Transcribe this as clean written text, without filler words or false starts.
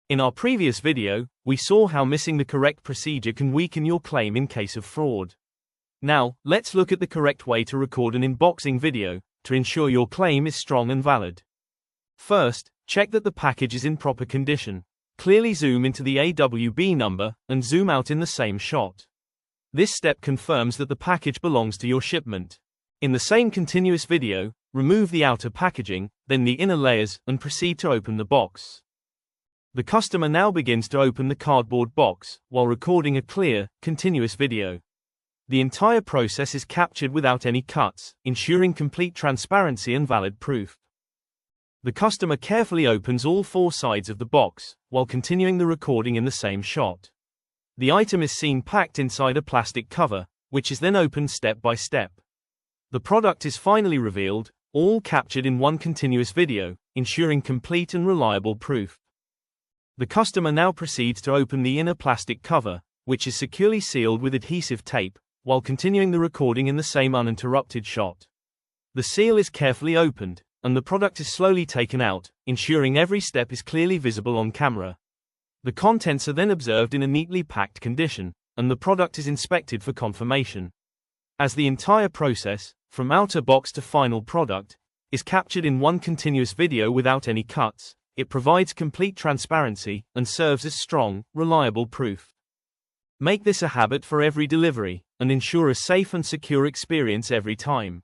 In our previous video, we saw how missing the correct procedure can weaken your claim in case of fraud. Now, let's look at the correct way to record an unboxing video to ensure your claim is strong and valid. First, check that the package is in proper condition. Clearly zoom into the AWB number and zoom out in the same shot. This step confirms that the package belongs to your shipment. In the same continuous video, remove the outer packaging, then the inner layers, and proceed to open the box. The customer now begins to open the cardboard box, while recording a clear, continuous video. The entire process is captured without any cuts, ensuring complete transparency and valid proof. The customer carefully opens all four sides of the box, while continuing the recording in the same shot. The item is seen packed inside a plastic cover, which is then opened step by step. The product is finally revealed, all captured in one continuous video, ensuring complete and reliable proof. The customer now proceeds to open the inner plastic cover, which is securely sealed with adhesive tape, while continuing the recording in the same uninterrupted shot. The seal is carefully opened, and the product is slowly taken out, ensuring every step is clearly visible on camera. The contents are then observed in a neatly packed condition, and the product is inspected for confirmation. As the entire process, from outer box to final product, is captured in one continuous video without any cuts, it provides complete transparency and serves as strong, reliable proof. Make this a habit for every delivery, and ensure a safe and secure experience every time.